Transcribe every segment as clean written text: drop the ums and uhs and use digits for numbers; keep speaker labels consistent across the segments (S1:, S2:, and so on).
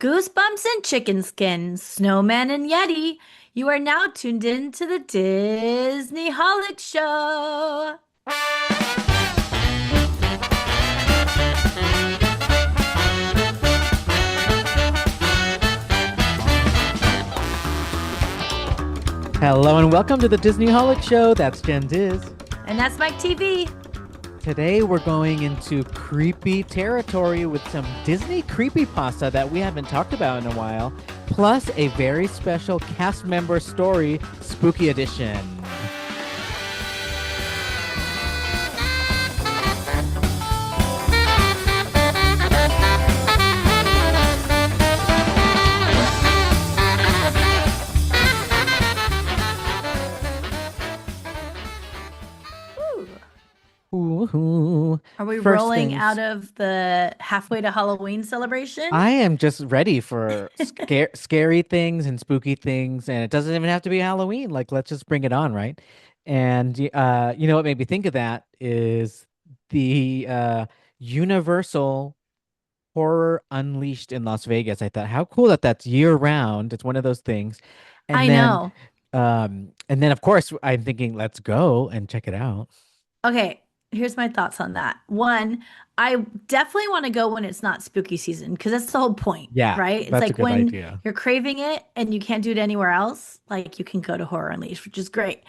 S1: Goosebumps and chicken skins, snowman and yeti. You are now tuned in to the Disney Holic Show.
S2: Hello and welcome to the Disney Holic Show. That's Jen Diz.
S1: And that's Mike TV.
S2: Today we're going into creepy territory with some Disney creepypasta that we haven't talked about in a while, plus a very special cast member story, spooky edition. Ooh.
S1: Are we
S2: First
S1: rolling
S2: things,
S1: out of the halfway to Halloween celebration?
S2: I am just ready for scary things and spooky things, and it doesn't even have to be Halloween. Like, let's just bring it on, right? And you know what made me think of that is the Universal Horror Unleashed in Las Vegas. I thought, how cool that that's year round. It's one of those things. And
S1: I
S2: then,
S1: know.
S2: of course, I'm thinking, let's go and check it out.
S1: Okay, here's my thoughts on that. One, I definitely want to go when it's not spooky season because that's the whole point,
S2: Yeah,
S1: right? It's
S2: that's a
S1: like
S2: good
S1: when
S2: idea.
S1: you're craving it and you can't do it anywhere else, like you can go to Horror Unleashed, which is great.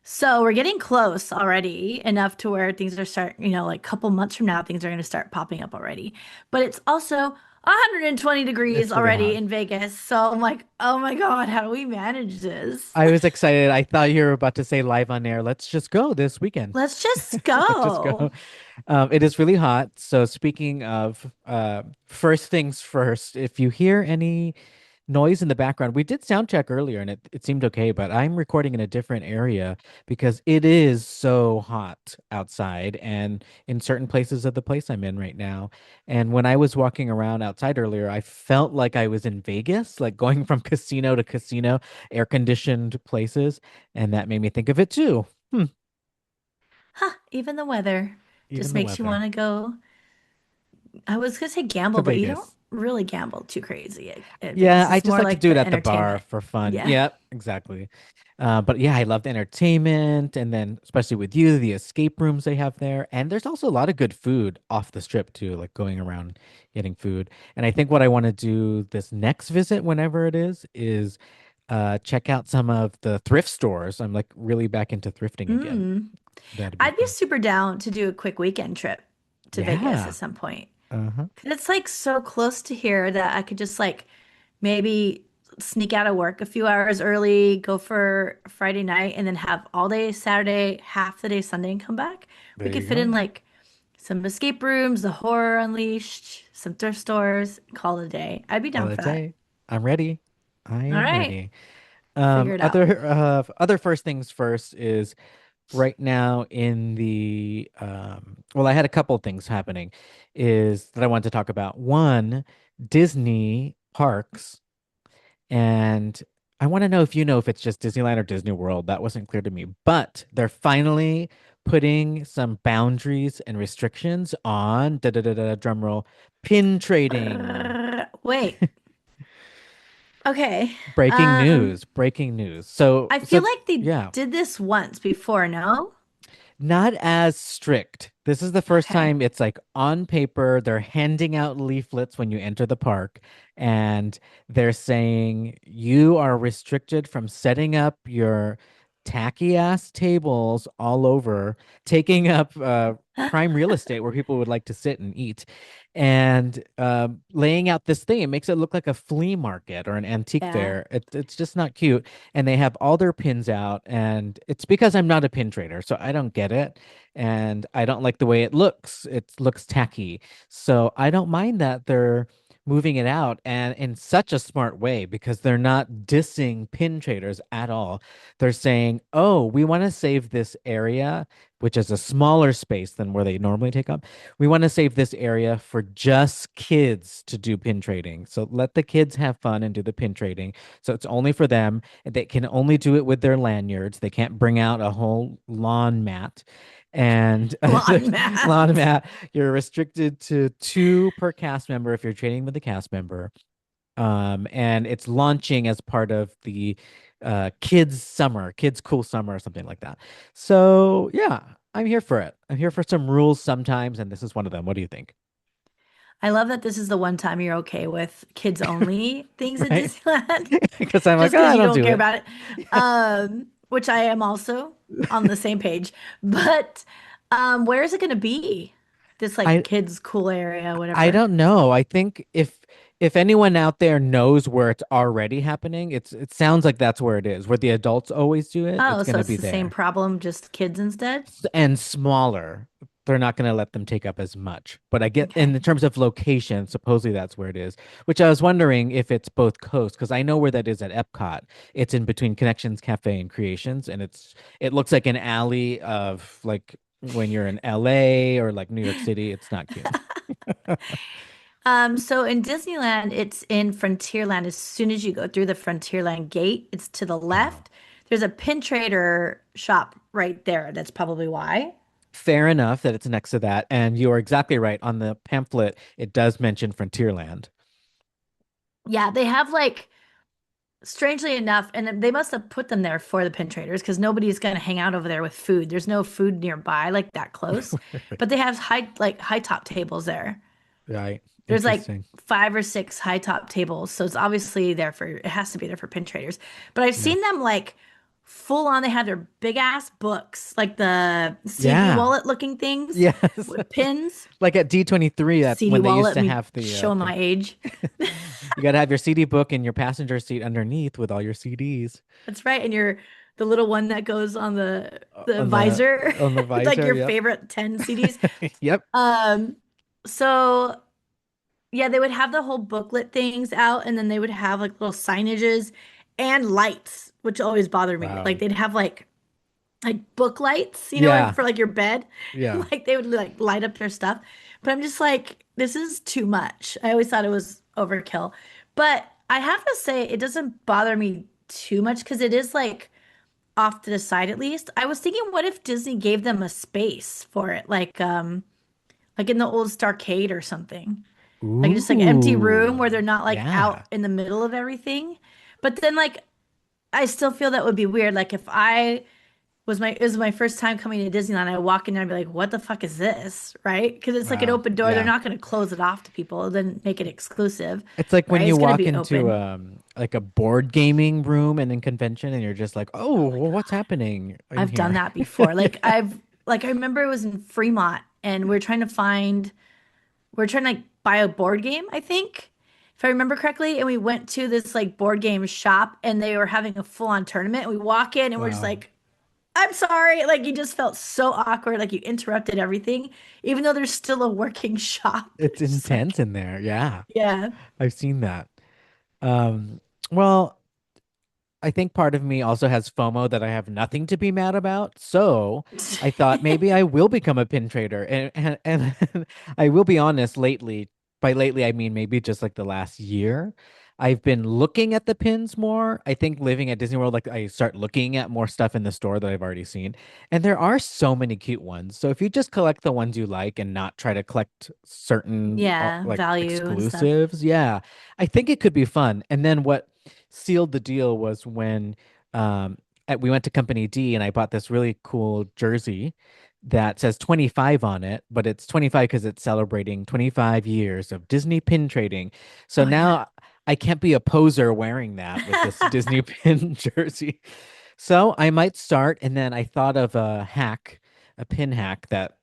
S1: So we're getting close already, enough to where things are like a couple months from now, things are going to start popping up already. But it's also 120 degrees
S2: It's really
S1: already
S2: hot.
S1: in Vegas. So I'm like, oh my God, how do we manage this?
S2: I was excited. I thought you were about to say live on air. Let's just go this weekend.
S1: Let's just
S2: Let's just
S1: go.
S2: go. It is really hot. So speaking of first things first, if you hear any noise in the background, we did sound check earlier and it seemed okay, but I'm recording in a different area because it is so hot outside and in certain places of the place I'm in right now. And when I was walking around outside earlier, I felt like I was in Vegas, like going from casino to casino, air conditioned places, and that made me think of it too. Hmm,
S1: Huh, even the weather
S2: even
S1: just
S2: the
S1: makes you
S2: weather.
S1: want to go. I was gonna say
S2: To
S1: gamble, but you don't
S2: Vegas.
S1: really gamble too crazy at
S2: Yeah,
S1: Vegas.
S2: I
S1: It's
S2: just
S1: more
S2: like to
S1: like
S2: do it
S1: the
S2: at the bar
S1: entertainment.
S2: for fun.
S1: Yeah.
S2: Yep, exactly. But yeah, I love the entertainment, and then especially with you, the escape rooms they have there. And there's also a lot of good food off the strip too, like going around getting food. And I think what I want to do this next visit, whenever it is check out some of the thrift stores. I'm like really back into thrifting again.
S1: Mm.
S2: That'd be
S1: I'd be
S2: fun.
S1: super down to do a quick weekend trip to Vegas at
S2: Yeah.
S1: some point.
S2: Uh-huh.
S1: 'Cause it's like so close to here that I could just like maybe sneak out of work a few hours early, go for Friday night, and then have all day Saturday, half the day Sunday, and come back. We
S2: There
S1: could
S2: you
S1: fit in
S2: go.
S1: like some escape rooms, the horror unleashed, some thrift stores, call it a day. I'd be
S2: All
S1: down
S2: the
S1: for that.
S2: day. I'm ready. I
S1: All
S2: am
S1: right,
S2: ready.
S1: figure it out.
S2: Other first things first is right now in the well, I had a couple things happening is that I wanted to talk about. One, Disney parks, and I want to know if you know if it's just Disneyland or Disney World. That wasn't clear to me, but they're finally putting some boundaries and restrictions on da da da da drum roll pin trading.
S1: Wait. Okay.
S2: Breaking
S1: Um,
S2: news, breaking news. So,
S1: I feel
S2: so
S1: like they
S2: yeah,
S1: did this once before, no?
S2: not as strict. This is the first
S1: Okay.
S2: time it's like on paper, they're handing out leaflets when you enter the park, and they're saying you are restricted from setting up your tacky ass tables all over, taking up prime real estate where people would like to sit and eat, and laying out this thing. It makes it look like a flea market or an antique
S1: Yeah.
S2: fair. It's just not cute. And they have all their pins out, and it's because I'm not a pin trader, so I don't get it. And I don't like the way it looks. It looks tacky. So I don't mind that they're moving it out and in such a smart way because they're not dissing pin traders at all. They're saying, oh, we want to save this area, which is a smaller space than where they normally take up. We want to save this area for just kids to do pin trading. So let the kids have fun and do the pin trading. So it's only for them. They can only do it with their lanyards. They can't bring out a whole lawn mat. And
S1: Lawn
S2: there's lawn
S1: mat.
S2: mat. You're restricted to two per cast member if you're trading with a cast member. And it's launching as part of the kids cool summer or something like that. So yeah, I'm here for it. I'm here for some rules sometimes, and this is one of them. What do you think?
S1: I love that this is the one time you're okay with kids only things at
S2: Right?
S1: Disneyland,
S2: Because I'm like,
S1: just
S2: oh,
S1: because
S2: I
S1: you
S2: don't
S1: don't
S2: do
S1: care
S2: it.
S1: about it. Which I am also on the same page. But where is it going to be? This like
S2: I
S1: kids cool area,
S2: I
S1: whatever.
S2: don't know. I think if anyone out there knows where it's already happening, it sounds like that's where it is. Where the adults always do it, it's
S1: Oh,
S2: going
S1: so
S2: to
S1: it's
S2: be
S1: the same
S2: there.
S1: problem, just kids instead?
S2: And smaller. They're not going to let them take up as much. But I get in
S1: Okay.
S2: terms of location, supposedly that's where it is, which I was wondering if it's both coasts because I know where that is at Epcot. It's in between Connections Cafe and Creations, and it looks like an alley of like when you're in LA or like New York City. It's not cute.
S1: So in Disneyland, it's in Frontierland. As soon as you go through the Frontierland gate, it's to the
S2: Oh.
S1: left. There's a pin trader shop right there. That's probably why.
S2: Fair enough that it's next to that, and you are exactly right. On the pamphlet, it does mention Frontierland.
S1: Yeah, they have like strangely enough, and they must have put them there for the pin traders because nobody's going to hang out over there with food. There's no food nearby like that close, but they have high top tables there.
S2: Right.
S1: There's like
S2: Interesting.
S1: 5 or 6 high top tables, so it's obviously there for it has to be there for pin traders. But I've
S2: Yeah.
S1: seen them like full on. They have their big ass books, like the CD
S2: Yeah.
S1: wallet looking things
S2: Yes.
S1: with pins.
S2: Like at D23, that
S1: CD
S2: when they used
S1: wallet,
S2: to
S1: me
S2: have the
S1: showing my age.
S2: you got to have your CD book in your passenger seat underneath with all your CDs
S1: That's right. And you're the little one that goes on the
S2: on
S1: visor,
S2: the
S1: like
S2: visor.
S1: your
S2: Yep.
S1: favorite 10 CDs.
S2: Yep.
S1: Um, so yeah, they would have the whole booklet things out, and then they would have like little signages and lights, which always bothered me. Like
S2: Wow.
S1: they'd have like book lights,
S2: Yeah.
S1: for like your bed.
S2: Yeah.
S1: Like they would like light up their stuff. But I'm just like, this is too much. I always thought it was overkill. But I have to say, it doesn't bother me too much because it is like off to the side at least. I was thinking, what if Disney gave them a space for it, like in the old Starcade or something, like just like empty room where they're
S2: Ooh.
S1: not like out
S2: Yeah.
S1: in the middle of everything. But then like I still feel that would be weird. Like if I was my it was my first time coming to Disneyland, I walk in there and be like, what the fuck is this? Right? Because it's like an
S2: Wow.
S1: open door. They're
S2: Yeah.
S1: not going to close it off to people, then make it exclusive,
S2: It's like when
S1: right?
S2: you
S1: It's going to
S2: walk
S1: be
S2: into
S1: open.
S2: like a board gaming room and in convention and you're just like, "Oh,
S1: Oh my
S2: well,
S1: God.
S2: what's happening in
S1: I've done
S2: here?"
S1: that before.
S2: Yeah.
S1: I remember it was in Fremont and we're trying to like buy a board game, I think, if I remember correctly. And we went to this like board game shop and they were having a full-on tournament. And we walk in and we're just
S2: Wow.
S1: like, I'm sorry. Like you just felt so awkward, like you interrupted everything, even though there's still a working shop.
S2: It's
S1: Just
S2: intense
S1: like,
S2: in there. Yeah.
S1: yeah.
S2: I've seen that. Um, well, I think part of me also has FOMO that I have nothing to be mad about. So I thought maybe I will become a pin trader. And I will be honest, lately, by lately, I mean maybe just like the last year, I've been looking at the pins more. I think living at Disney World, like I start looking at more stuff in the store that I've already seen. And there are so many cute ones. So if you just collect the ones you like and not try to collect certain
S1: Yeah,
S2: like
S1: value and stuff.
S2: exclusives, yeah, I think it could be fun. And then what sealed the deal was when we went to Company D and I bought this really cool jersey that says 25 on it, but it's 25 because it's celebrating 25 years of Disney pin trading. So
S1: Oh yeah.
S2: now I can't be a poser wearing that with this Disney pin jersey. So I might start, and then I thought of a pin hack that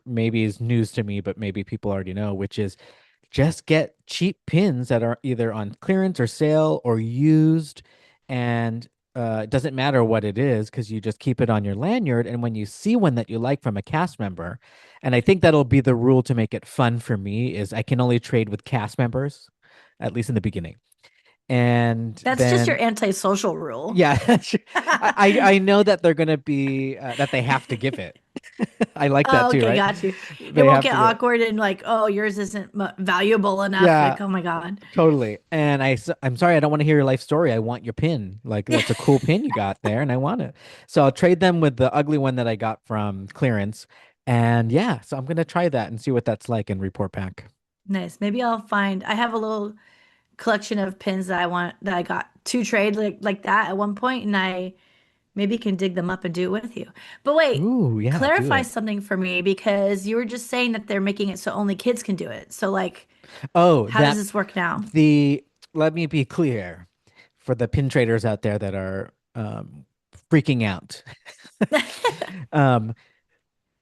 S2: maybe is news to me, but maybe people already know, which is just get cheap pins that are either on clearance or sale or used. And it doesn't matter what it is because you just keep it on your lanyard. And when you see one that you like from a cast member, and I think that'll be the rule to make it fun for me, is I can only trade with cast members, at least in the beginning. And
S1: That's just your
S2: then
S1: antisocial rule.
S2: yeah, I know that they're gonna be that they have to give it. I like that
S1: Oh,
S2: too,
S1: okay,
S2: right?
S1: got you. It
S2: They
S1: won't
S2: have
S1: get
S2: to give.
S1: awkward and like, oh, yours isn't valuable enough.
S2: Yeah,
S1: Like, oh my God.
S2: totally. And I'm sorry, I don't want to hear your life story. I want your pin. Like that's a cool pin you got there, and I want it. So I'll trade them with the ugly one that I got from clearance. And yeah, so I'm gonna try that and see what that's like and report back.
S1: Nice. Maybe I'll find, I have a little collection of pins that I got to trade like that at one point, and I maybe can dig them up and do it with you. But wait,
S2: Ooh, yeah, do
S1: clarify
S2: it.
S1: something for me because you were just saying that they're making it so only kids can do it. So like,
S2: Oh,
S1: how does
S2: that
S1: this work now?
S2: the let me be clear for the pin traders out there that are freaking out. Um,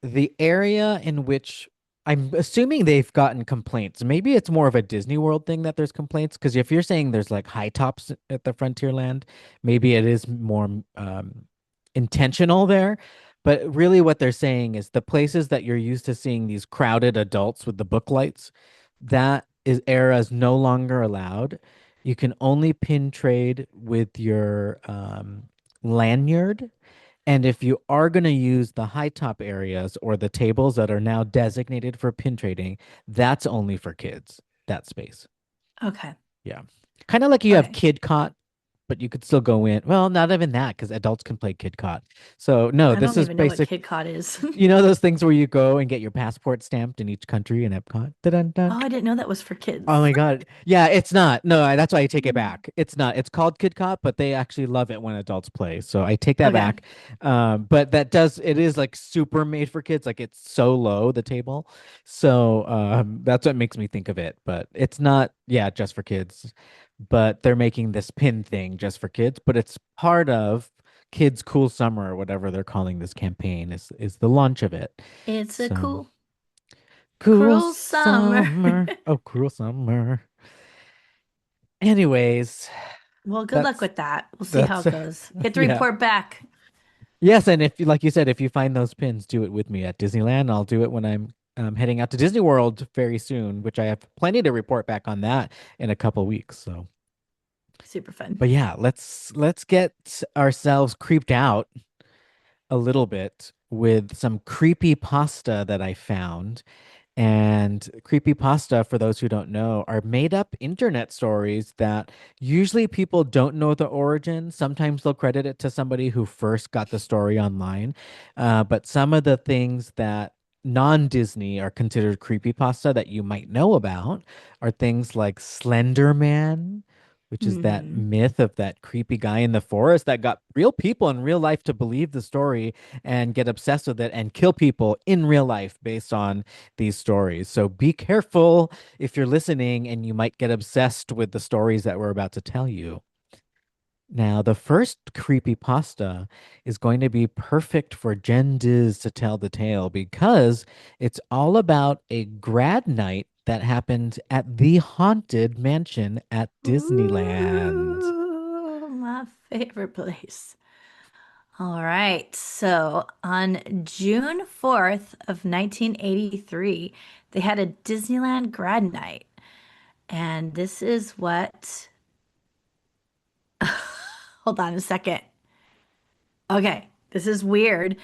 S2: the area in which I'm assuming they've gotten complaints. Maybe it's more of a Disney World thing that there's complaints. Because if you're saying there's like high tops at the Frontierland, maybe it is more intentional there. But really, what they're saying is the places that you're used to seeing these crowded adults with the book lights, that is era is no longer allowed. You can only pin trade with your lanyard, and if you are going to use the high top areas or the tables that are now designated for pin trading, that's only for kids, that space.
S1: Okay.
S2: Yeah. Kind of like you have
S1: Okay.
S2: Kid Cot, but you could still go in. Well, not even that because adults can play Kid Cot. So, no,
S1: I
S2: this
S1: don't
S2: is
S1: even know what
S2: basic.
S1: Kid Cod is.
S2: You know those things where you go and get your passport stamped in each country in Epcot? Dun-dun-dun.
S1: Oh, I didn't know that was for
S2: Oh
S1: kids.
S2: my God. Yeah, it's not. No, that's why I take it back. It's not. It's called Kid Cop, but they actually love it when adults play. So I take that
S1: Okay.
S2: back. But it is like super made for kids. Like it's so low, the table. So that's what makes me think of it. But it's not, yeah, just for kids. But they're making this pin thing just for kids, but it's part of Kids Cool Summer or whatever they're calling this campaign is the launch of it.
S1: It's a
S2: So
S1: cool,
S2: cool
S1: cruel summer.
S2: summer. Oh, cruel summer. Anyways,
S1: Well, good luck
S2: that's
S1: with that. We'll see how
S2: that's
S1: it goes. Get the
S2: yeah.
S1: report back.
S2: Yes, and if like you said, if you find those pins, do it with me at Disneyland. I'll do it when I'm heading out to Disney World very soon, which I have plenty to report back on that in a couple weeks. So,
S1: Super fun.
S2: but yeah, let's get ourselves creeped out a little bit with some creepy pasta that I found. And creepypasta, for those who don't know, are made up internet stories that usually people don't know the origin. Sometimes they'll credit it to somebody who first got the story online. But some of the things that non-Disney are considered creepypasta that you might know about are things like Slender Man, which is that
S1: Hmm.
S2: myth of that creepy guy in the forest that got real people in real life to believe the story and get obsessed with it and kill people in real life based on these stories. So be careful if you're listening and you might get obsessed with the stories that we're about to tell you. Now, the first creepy pasta is going to be perfect for Gen Diz to tell the tale because it's all about a grad night that happened at the Haunted Mansion at Disneyland.
S1: Ooh, my favorite place. All right. So on June 4th of 1983, they had a Disneyland grad night. And this is what, hold on a second. Okay, this is weird.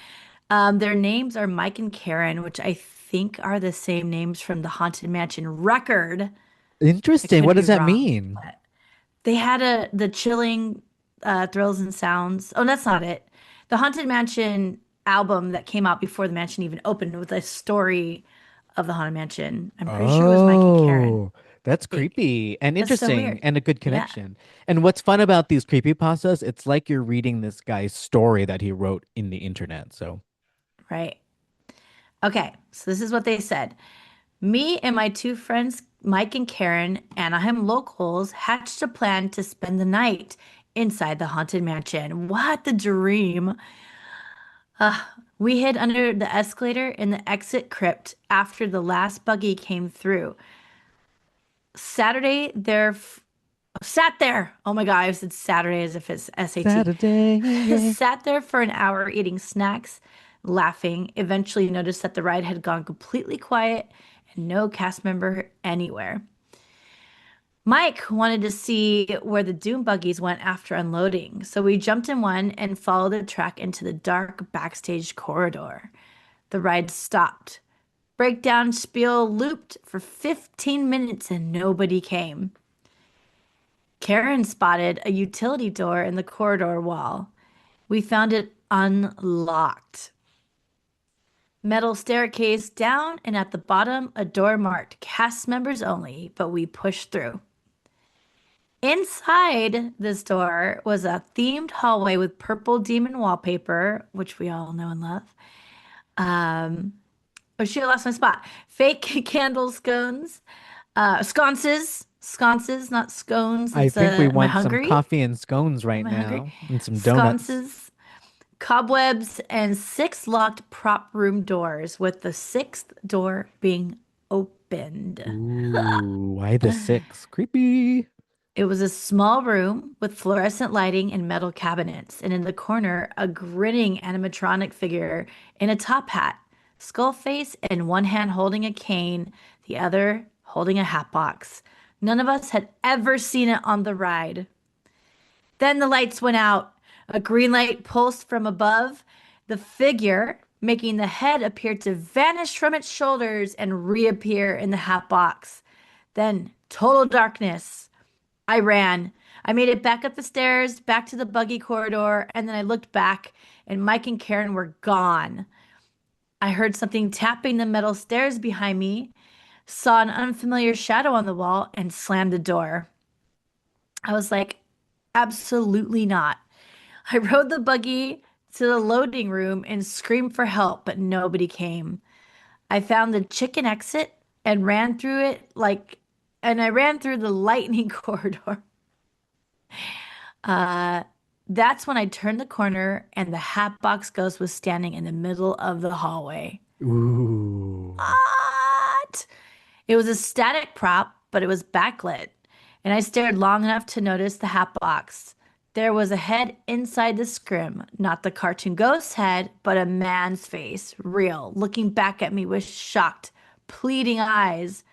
S1: Their names are Mike and Karen, which I think are the same names from the Haunted Mansion record. I
S2: Interesting.
S1: could
S2: What
S1: be
S2: does that
S1: wrong,
S2: mean?
S1: but they had the chilling thrills and sounds. Oh, that's not it. The Haunted Mansion album that came out before the mansion even opened with a story of the Haunted Mansion. I'm pretty sure it was Mike and Karen.
S2: Oh, that's
S1: It,
S2: creepy and
S1: that's so
S2: interesting
S1: weird.
S2: and a good
S1: Yeah,
S2: connection. And what's fun about these creepy pastas, it's like you're reading this guy's story that he wrote in the internet. So,
S1: right. Okay, so this is what they said. Me and my two friends, Mike and Karen, Anaheim locals, hatched a plan to spend the night inside the Haunted Mansion. What the dream! We hid under the escalator in the exit crypt after the last buggy came through. Saturday, there sat there. Oh my God, I said Saturday as if it's SAT.
S2: Saturday, yeah.
S1: Sat there for an hour eating snacks, laughing. Eventually noticed that the ride had gone completely quiet and no cast member anywhere. Mike wanted to see where the doom buggies went after unloading, so we jumped in one and followed the track into the dark backstage corridor. The ride stopped. Breakdown spiel looped for 15 minutes and nobody came. Karen spotted a utility door in the corridor wall. We found it unlocked. Metal staircase down, and at the bottom, a door marked cast members only, but we pushed through. Inside this door was a themed hallway with purple demon wallpaper, which we all know and love. Um, oh shoot, I lost my spot. Fake candle scones, sconces, not scones.
S2: I
S1: It's
S2: think we
S1: am I
S2: want some
S1: hungry?
S2: coffee and scones right
S1: Am I hungry?
S2: now and some donuts.
S1: Sconces, cobwebs, and six locked prop room doors, with the sixth door being opened.
S2: Ooh, why the six? Creepy.
S1: It was a small room with fluorescent lighting and metal cabinets, and in the corner, a grinning animatronic figure in a top hat, skull face, and one hand holding a cane, the other holding a hat box. None of us had ever seen it on the ride. Then the lights went out. A green light pulsed from above the figure, making the head appear to vanish from its shoulders and reappear in the hat box. Then total darkness. I ran. I made it back up the stairs, back to the buggy corridor, and then I looked back, and Myke and Karen were gone. I heard something tapping the metal stairs behind me, saw an unfamiliar shadow on the wall, and slammed the door. I was like, absolutely not. I rode the buggy to the loading room and screamed for help, but nobody came. I found the chicken exit and ran through it and I ran through the lightning corridor. Uh, that's when I turned the corner and the Hatbox Ghost was standing in the middle of the hallway.
S2: Ooh.
S1: What? It was a static prop, but it was backlit. And I stared long enough to notice the Hatbox. There was a head inside the scrim, not the cartoon ghost head, but a man's face, real, looking back at me with shocked, pleading eyes.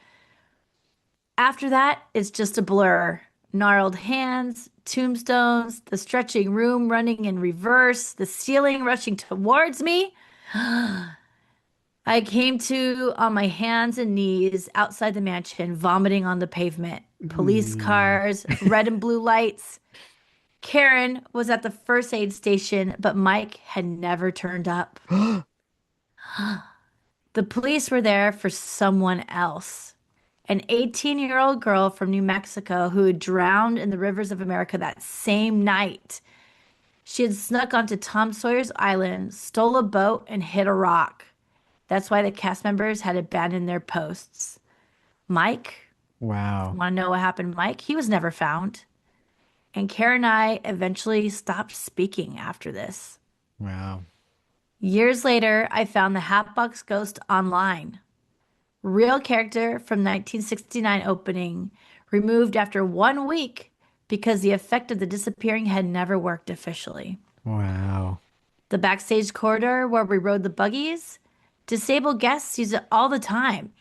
S1: After that, it's just a blur. Gnarled hands, tombstones, the stretching room running in reverse, the ceiling rushing towards me. I came to on my hands and knees outside the mansion, vomiting on the pavement. Police
S2: Ooh.
S1: cars, red and blue lights. Karen was at the first aid station, but Myke had never turned up. The police were there for someone else. An 18-year-old girl from New Mexico who had drowned in the rivers of America that same night. She had snuck onto Tom Sawyer's Island, stole a boat, and hit a rock. That's why the cast members had abandoned their posts. Myke,
S2: Wow.
S1: want to know what happened to Myke? He was never found. And Karen and I eventually stopped speaking after this.
S2: Wow.
S1: Years later, I found the Hatbox Ghost online. Real character from 1969 opening, removed after 1 week because the effect of the disappearing had never worked officially.
S2: Wow.
S1: The backstage corridor where we rode the buggies, disabled guests use it all the time.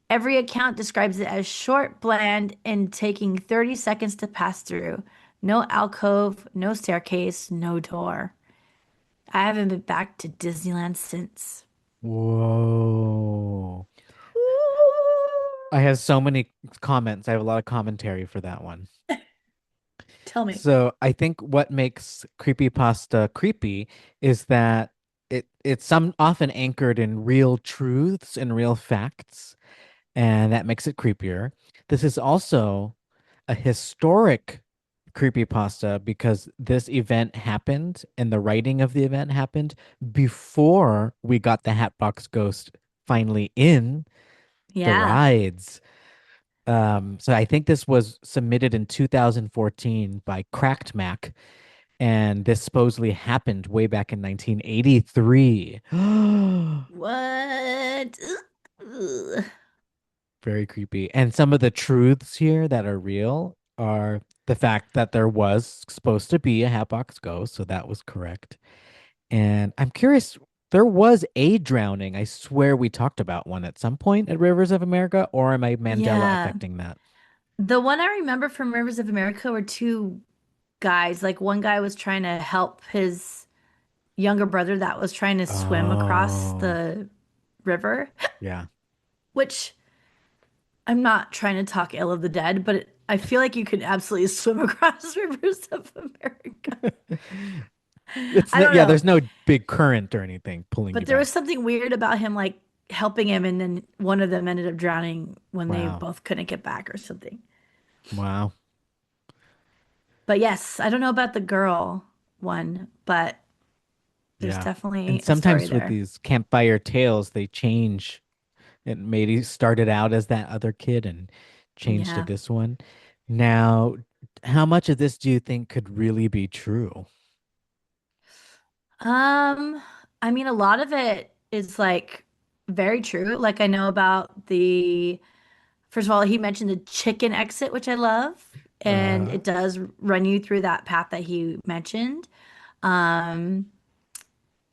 S1: Every account describes it as short, bland, and taking 30 seconds to pass through. No alcove, no staircase, no door. I haven't been back to Disneyland since.
S2: Whoa. I have so many comments. I have a lot of commentary for that one.
S1: Tell me.
S2: So I think what makes creepypasta creepy is that it's some often anchored in real truths and real facts, and that makes it creepier. This is also a historic creepypasta because this event happened and the writing of the event happened before we got the Hatbox Ghost finally in the
S1: Yeah.
S2: rides. So I think this was submitted in 2014 by Cracked Mac, and this supposedly happened way back in 1983.
S1: What? Ugh.
S2: Very creepy. And some of the truths here that are real are the fact that there was supposed to be a Hatbox Ghost, so that was correct. And I'm curious, there was a drowning. I swear we talked about one at some point at Rivers of America, or am I Mandela
S1: Yeah.
S2: affecting that?
S1: The one I remember from Rivers of America were two guys. Like one guy was trying to help his younger brother that was trying to swim across
S2: Oh,
S1: the river,
S2: yeah.
S1: which I'm not trying to talk ill of the dead, but I feel like you could absolutely swim across Rivers of America.
S2: It's
S1: I
S2: not,
S1: don't
S2: yeah,
S1: know.
S2: there's no big current or anything pulling
S1: But
S2: you
S1: there was
S2: back.
S1: something weird about him like helping him and then one of them ended up drowning when they
S2: Wow.
S1: both couldn't get back or something.
S2: Wow.
S1: But yes, I don't know about the girl one, but there's
S2: Yeah. And
S1: definitely a story
S2: sometimes with
S1: there.
S2: these campfire tales, they change. It maybe started out as that other kid and changed to
S1: Yeah.
S2: this one. Now, how much of this do you think could really be true?
S1: Um, I mean, a lot of it is like very true. Like I know about the, first of all, he mentioned the chicken exit, which I love, and
S2: Uh,
S1: it does run you through that path that he mentioned. Um,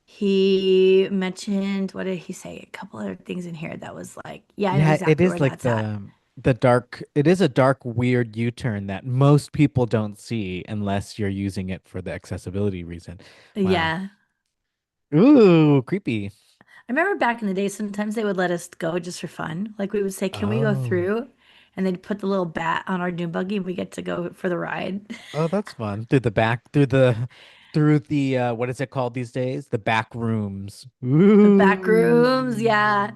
S1: he mentioned, what did he say? A couple other things in here that was like, yeah, I know
S2: yeah, it
S1: exactly
S2: is
S1: where
S2: like
S1: that's at.
S2: the dark, it is a dark, weird U-turn that most people don't see unless you're using it for the accessibility reason. Wow.
S1: Yeah.
S2: Ooh, creepy.
S1: I remember back in the day, sometimes they would let us go just for fun. Like we would say, can we go
S2: Oh.
S1: through? And they'd put the little bat on our dune buggy and we get to go for the ride.
S2: Oh, that's fun. Through the back, through the what is it called these days? The back rooms.
S1: The back rooms,
S2: Ooh.
S1: yeah.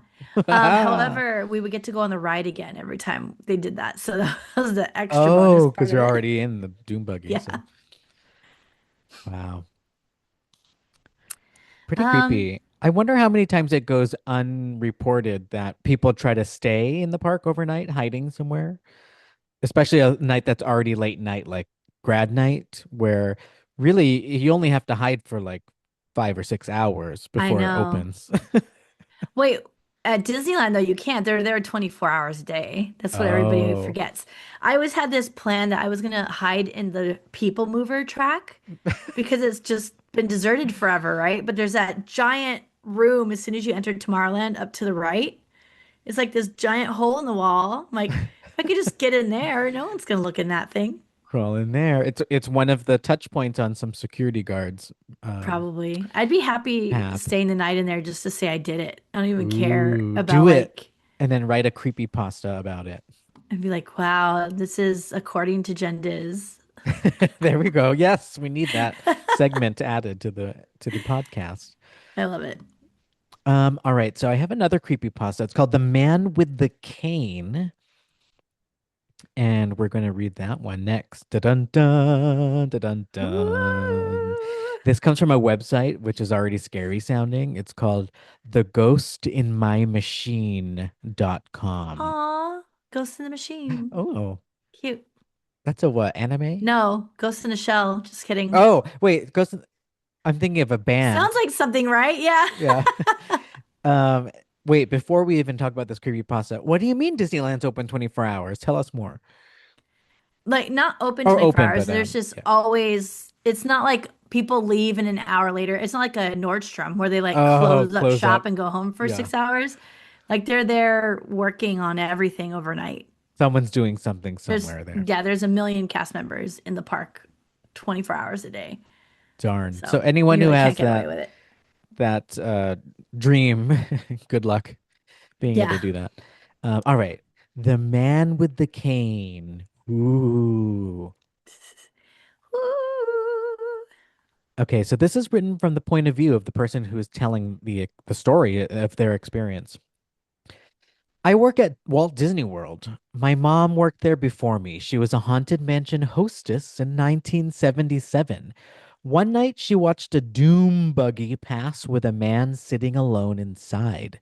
S1: However, we would get to go on the ride again every time they did that. So that was the extra bonus
S2: Oh,
S1: part
S2: because
S1: of
S2: you're
S1: it.
S2: already in the Doom buggy,
S1: Yeah.
S2: so wow. Pretty
S1: Um,
S2: creepy. I wonder how many times it goes unreported that people try to stay in the park overnight, hiding somewhere, especially a night that's already late night, like grad night, where really you only have to hide for like 5 or 6 hours
S1: I
S2: before it
S1: know.
S2: opens.
S1: Wait, at Disneyland though, you can't. They're there 24 hours a day. That's what everybody
S2: Oh,
S1: forgets. I always had this plan that I was gonna hide in the People Mover track because it's just been deserted forever, right? But there's that giant room as soon as you enter Tomorrowland up to the right. It's like this giant hole in the wall. I'm like, if I could just get in there, no one's gonna look in that thing.
S2: crawl in there. It's one of the touch points on some security guards
S1: Probably. I'd be happy
S2: path.
S1: staying the night in there just to say I did it. I don't even care
S2: Ooh,
S1: about
S2: do it
S1: like,
S2: and then write a creepy pasta about it.
S1: I'd be like, wow, this is according to Jen Diz.
S2: There we go. Yes, we need that segment added to the podcast.
S1: I love it.
S2: All right, so I have another creepy pasta. It's called The Man with the Cane, and we're going to read that one next. Dun dun dun dun.
S1: Ooh.
S2: This comes from a website which is already scary sounding. It's called theghostinmymachine.com.
S1: Aw, Ghost in the Machine.
S2: Oh,
S1: Cute.
S2: that's a what, anime?
S1: No, Ghost in the Shell. Just kidding.
S2: Oh, wait, I'm thinking of a
S1: Sounds
S2: band.
S1: like something, right? Yeah.
S2: Yeah. Um, wait, before we even talk about this creepy pasta, what do you mean Disneyland's open 24 hours? Tell us more.
S1: Like not open
S2: Or
S1: 24
S2: open,
S1: hours.
S2: but
S1: There's just
S2: yeah.
S1: always, it's not like people leave and an hour later. It's not like a Nordstrom where they like
S2: Oh,
S1: close up
S2: close
S1: shop
S2: up.
S1: and go home for
S2: Yeah.
S1: 6 hours. Like they're there working on everything overnight.
S2: Someone's doing something
S1: There's,
S2: somewhere there.
S1: yeah, there's a million cast members in the park 24 hours a day.
S2: Darn. So
S1: So
S2: anyone
S1: you
S2: who
S1: really
S2: has
S1: can't get away with it.
S2: that dream, good luck being able to
S1: Yeah.
S2: do that. All right. The Man with the Cane. Ooh.
S1: Ooh.
S2: Okay, so this is written from the point of view of the person who is telling the story of their experience. I work at Walt Disney World. My mom worked there before me. She was a Haunted Mansion hostess in 1977. One night, she watched a doom buggy pass with a man sitting alone inside.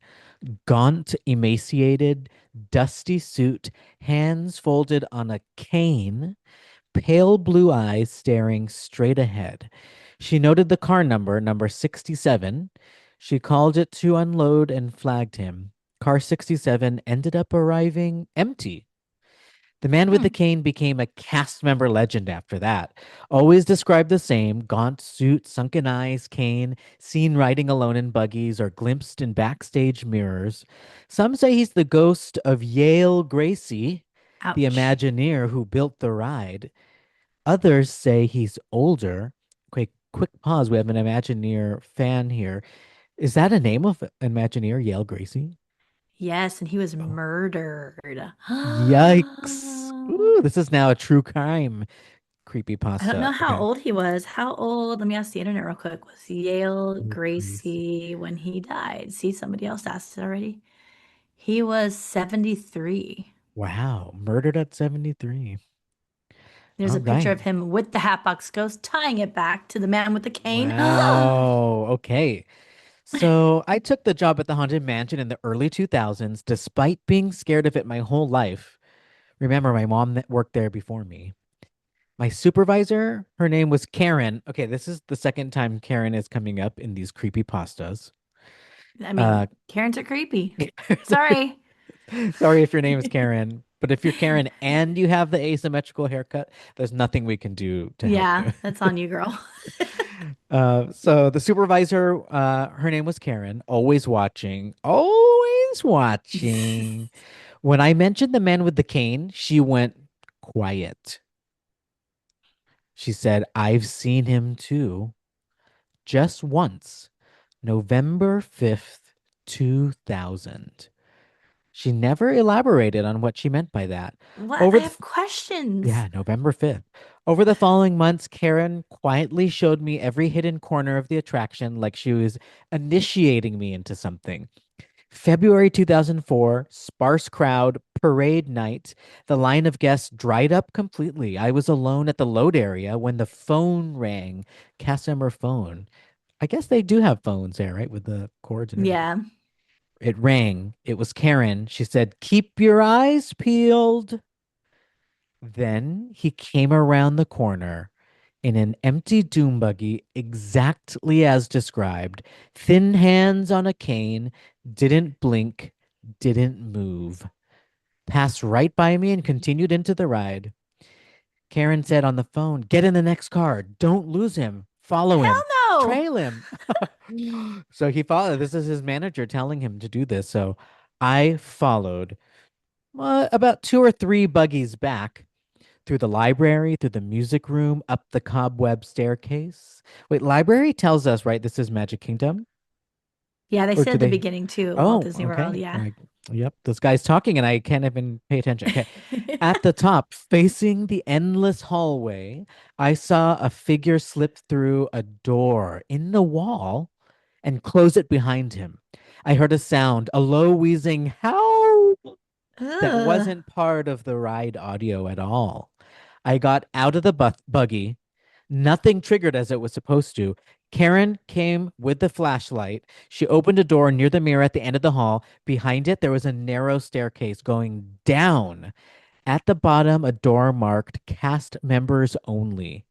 S2: Gaunt, emaciated, dusty suit, hands folded on a cane, pale blue eyes staring straight ahead. She noted the car number, number 67. She called it to unload and flagged him. Car 67 ended up arriving empty. The man with the
S1: Hmm.
S2: cane became a cast member legend after that. Always described the same gaunt suit, sunken eyes, cane, seen riding alone in buggies or glimpsed in backstage mirrors. Some say he's the ghost of Yale Gracie, the
S1: Ouch.
S2: Imagineer who built the ride. Others say he's older. Quick pause. We have an Imagineer fan here. Is that a name of an Imagineer, Yale Gracie?
S1: Yes, and he was
S2: Oh,
S1: murdered.
S2: yikes. Ooh, this is now a true crime creepy
S1: I don't
S2: pasta.
S1: know how
S2: Okay.
S1: old he was. How old? Let me ask the internet real quick. Was Yale
S2: Yale Gracie.
S1: Gracie when he died? See, somebody else asked it already. He was 73.
S2: Wow. Murdered at 73.
S1: There's
S2: All
S1: a picture of
S2: right.
S1: him with the Hatbox Ghost tying it back to the man with the cane.
S2: Wow. Okay. So I took the job at the Haunted Mansion in the early 2000s, despite being scared of it my whole life. Remember, my mom that worked there before me. My supervisor, her name was Karen. Okay, this is the second time Karen is coming up in these creepy pastas.
S1: I
S2: Uh,
S1: mean, Karens are creepy. Sorry.
S2: sorry if your name is Karen, but if you're Karen and you have the asymmetrical haircut, there's nothing we can do to help
S1: Yeah,
S2: you.
S1: that's on you, girl.
S2: So the supervisor, her name was Karen, always watching, always watching. When I mentioned the man with the cane, she went quiet. She said, I've seen him too, just once, November 5th, 2000. She never elaborated on what she meant by that.
S1: What? I
S2: Over the,
S1: have questions.
S2: yeah, November 5th. Over the following months, Karen quietly showed me every hidden corner of the attraction like she was initiating me into something. February 2004, sparse crowd, parade night. The line of guests dried up completely. I was alone at the load area when the phone rang. Cast member phone. I guess they do have phones there, right? With the cords and everything.
S1: Yeah.
S2: It rang. It was Karen. She said, Keep your eyes peeled. Then he came around the corner in an empty doom buggy, exactly as described. Thin hands on a cane, didn't blink, didn't move. Passed right by me and continued into the ride. Karen said on the phone, Get in the next car. Don't lose him. Follow
S1: Hell
S2: him.
S1: no.
S2: Trail him. So he followed. This is his manager telling him to do this. So I followed about two or three buggies back through the library, through the music room, up the cobweb staircase. Wait, library tells us, right? This is Magic Kingdom?
S1: Yeah, they
S2: Or
S1: said
S2: do
S1: at the
S2: they?
S1: beginning too, Walt
S2: Oh,
S1: Disney World.
S2: okay.
S1: Yeah.
S2: Yep. This guy's talking and I can't even pay attention. Okay. At the top, facing the endless hallway, I saw a figure slip through a door in the wall and close it behind him. I heard a sound, a low wheezing howl that
S1: Ugh.
S2: wasn't part of the ride audio at all. I got out of the buggy. Nothing triggered as it was supposed to. Karen came with the flashlight. She opened a door near the mirror at the end of the hall. Behind it, there was a narrow staircase going down. At the bottom, a door marked cast members only.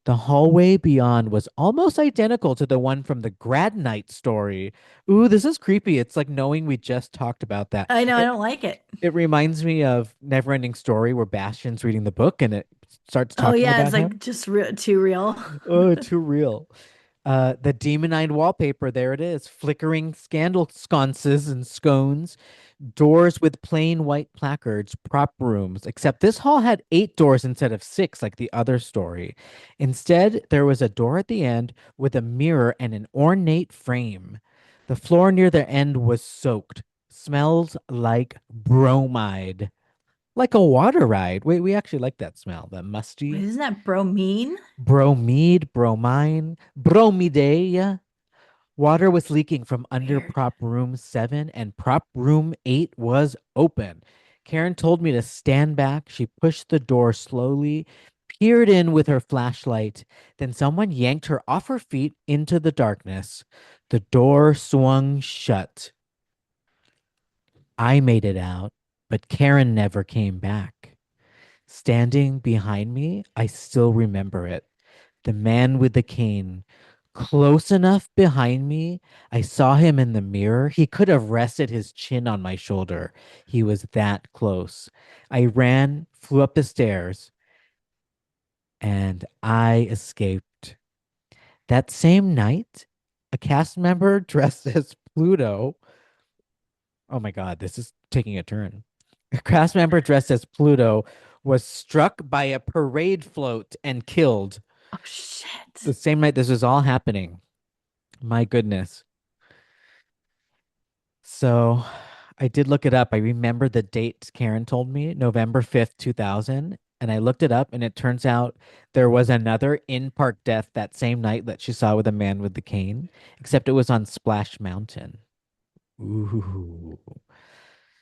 S2: The hallway beyond was almost identical to the one from the Grad night story. Ooh, this is creepy. It's like knowing we just talked about that.
S1: I know, I
S2: It
S1: don't like it.
S2: it reminds me of Neverending Story where Bastian's reading the book and it starts
S1: Oh
S2: talking
S1: yeah,
S2: about
S1: it's
S2: him.
S1: like just too real.
S2: Oh, too real. The demon-eyed wallpaper, there it is. Flickering scandal sconces and scones, doors with plain white placards, prop rooms. Except this hall had 8 doors instead of 6, like the other story. Instead, there was a door at the end with a mirror and an ornate frame. The floor near the end was soaked. Smells like bromide. Like a water ride. Wait, we actually like that smell. The
S1: Wait,
S2: musty
S1: isn't that bro mean?
S2: bromide, bromine, bromide. Water was leaking from under
S1: Weird.
S2: prop room 7 and prop room 8 was open. Karen told me to stand back. She pushed the door slowly, peered in with her flashlight. Then someone yanked her off her feet into the darkness. The door swung shut. I made it out, but Karen never came back. Standing behind me, I still remember it. The man with the cane. Close enough behind me, I saw him in the mirror. He could have rested his chin on my shoulder. He was that close. I ran, flew up the stairs, and I escaped. That same night, a cast member dressed as Pluto. Oh my God, this is taking a turn. A cast member dressed as Pluto was struck by a parade float and killed.
S1: Oh shit.
S2: The same night this was all happening. My goodness. So I did look it up. I remember the date Karen told me, November 5th, 2000. And I looked it up, and it turns out there was another in park death that same night that she saw with a man with the cane, except it was on Splash Mountain. Ooh.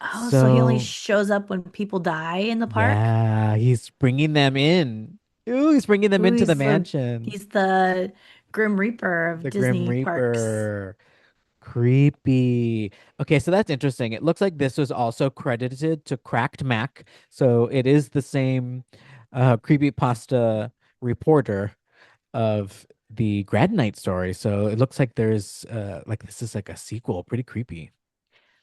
S1: Oh, so he only
S2: So,
S1: shows up when people die in the park?
S2: yeah, he's bringing them in. Ooh, he's bringing them
S1: Ooh,
S2: into the mansion.
S1: he's the Grim Reaper of
S2: The Grim
S1: Disney parks.
S2: Reaper. Creepy. Okay, so that's interesting. It looks like this was also credited to Cracked Mac. So it is the same creepypasta reporter of the Grad Night story. So it looks like there's like this is like a sequel. Pretty creepy.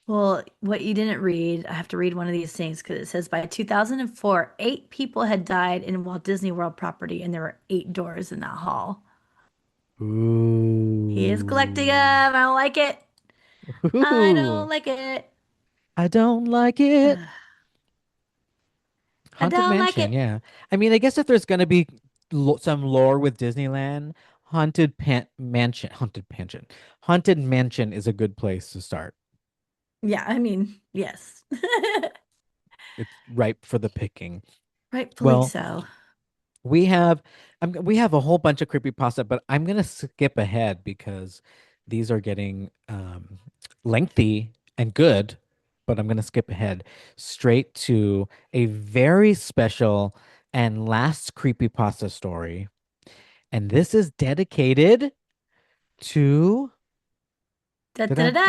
S1: Well, what you didn't read, I have to read one of these things because it says by 2004, 8 people had died in Walt Disney World property, and there were 8 doors in that hall. He is collecting
S2: Ooh.
S1: them. I don't like it. I don't
S2: Ooh.
S1: like it.
S2: I don't like it.
S1: I
S2: Haunted
S1: don't like
S2: Mansion,
S1: it.
S2: yeah. I mean, I guess if there's going to be some lore with Disneyland, Haunted Mansion is a good place to start.
S1: Yeah, I mean, yes.
S2: It's ripe for the picking.
S1: Rightfully
S2: Well,
S1: so.
S2: we have we have a whole bunch of creepypasta, but I'm gonna skip ahead because these are getting lengthy and good, but I'm gonna skip ahead straight to a very special and last creepypasta story. And this is dedicated to
S1: Da da da da!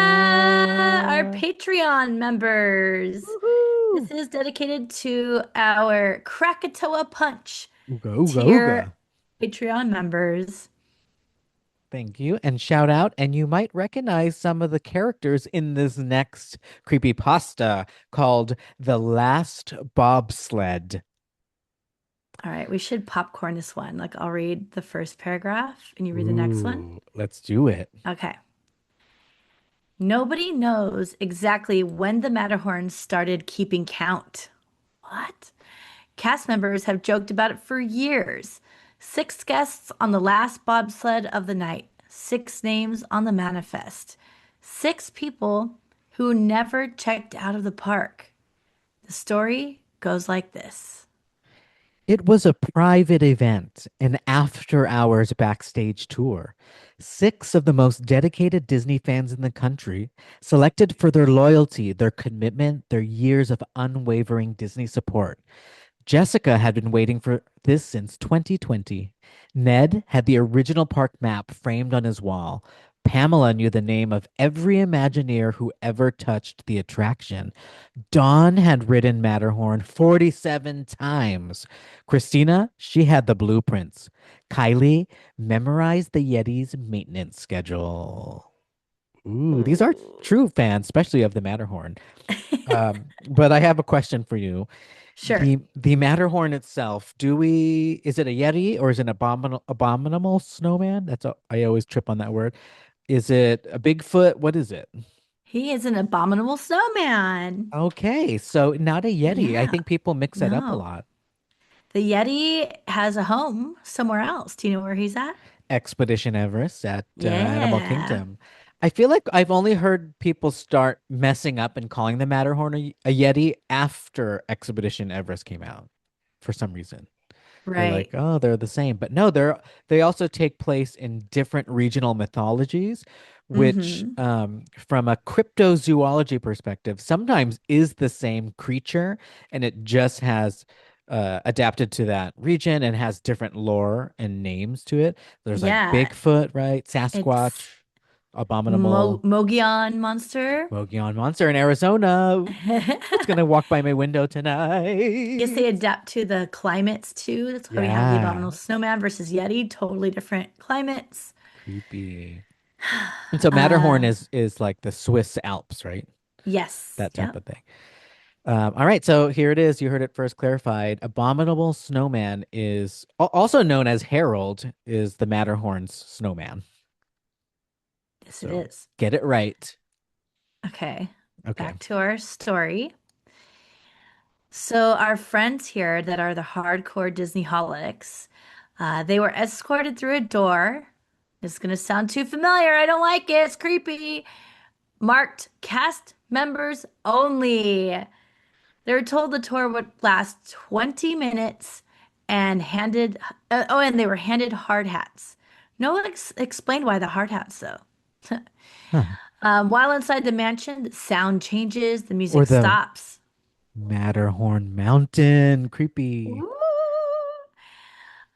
S1: Our
S2: da-da-da.
S1: Patreon members.
S2: Woohoo!
S1: This is dedicated to our Krakatoa Punch
S2: Ooga ooga ooga.
S1: tier Patreon members.
S2: Thank you. And shout out, and you might recognize some of the characters in this next creepypasta called The Last Bobsled.
S1: All right, we should popcorn this one. Like, I'll read the first paragraph and you read the next one.
S2: Ooh, let's do it.
S1: Okay. Nobody knows exactly when the Matterhorn started keeping count. What? Cast members have joked about it for years. 6 guests on the last bobsled of the night, 6 names on the manifest, 6 people who never checked out of the park. The story goes like this.
S2: It was a private event, an after hours backstage tour. 6 of the most dedicated Disney fans in the country, selected for their loyalty, their commitment, their years of unwavering Disney support. Jessica had been waiting for this since 2020. Ned had the original park map framed on his wall. Pamela knew the name of every Imagineer who ever touched the attraction. Dawn had ridden Matterhorn 47 times. Christina, she had the blueprints. Kylie memorized the Yeti's maintenance schedule. Ooh, these are
S1: Ooh.
S2: true fans, especially of the Matterhorn. But I have a question for you.
S1: Sure.
S2: The Matterhorn itself, is it a Yeti or is it an abominable snowman? I always trip on that word. Is it a Bigfoot? What is it?
S1: He is an abominable snowman.
S2: Okay, so not a Yeti. I
S1: Yeah.
S2: think people mix that up a
S1: No.
S2: lot.
S1: The Yeti has a home somewhere else. Do you know where he's at?
S2: Expedition Everest at Animal
S1: Yeah.
S2: Kingdom. I feel like I've only heard people start messing up and calling the Matterhorn a Yeti after Expedition Everest came out for some reason. They're like,
S1: Right.
S2: oh, they're the same. But no, they also take place in different regional mythologies, which
S1: Mm-hmm.
S2: from a cryptozoology perspective, sometimes is the same creature and it just has adapted to that region and has different lore and names to it. There's like
S1: Yeah.
S2: Bigfoot, right? Sasquatch,
S1: It's
S2: Abominable,
S1: Mogollon monster.
S2: Mogollon Monster in Arizona. It's gonna walk by my window
S1: Guess they
S2: tonight.
S1: adapt to the climates too. That's why we have the
S2: Yeah.
S1: abominable snowman versus Yeti, totally different climates.
S2: Creepy. And so Matterhorn
S1: Uh,
S2: is like the Swiss Alps, right?
S1: yes.
S2: That type
S1: Yep.
S2: of thing. All right, so here it is. You heard it first clarified. Abominable Snowman is also known as Harold, is the Matterhorn's snowman.
S1: Yes, it
S2: So
S1: is.
S2: get it right.
S1: Okay.
S2: Okay.
S1: Back to our story. So our friends here that are the hardcore Disney holics, they were escorted through a door. This is gonna sound too familiar. I don't like it. It's creepy. Marked cast members only. They were told the tour would last 20 minutes and and they were handed hard hats. No one explained why the hard hats, though.
S2: Huh.
S1: While inside the mansion, the sound changes, the
S2: Or
S1: music
S2: the
S1: stops.
S2: Matterhorn Mountain. Creepy.
S1: Ooh.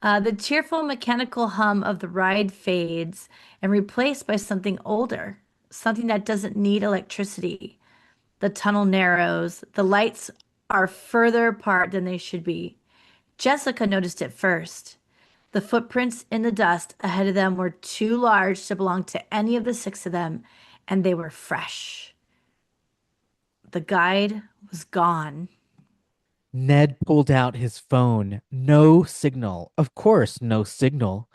S1: The cheerful mechanical hum of the ride fades and replaced by something older, something that doesn't need electricity. The tunnel narrows. The lights are further apart than they should be. Jessica noticed it first. The footprints in the dust ahead of them were too large to belong to any of the six of them, and they were fresh. The guide was gone.
S2: Ned pulled out his phone. No signal. Of course, no signal.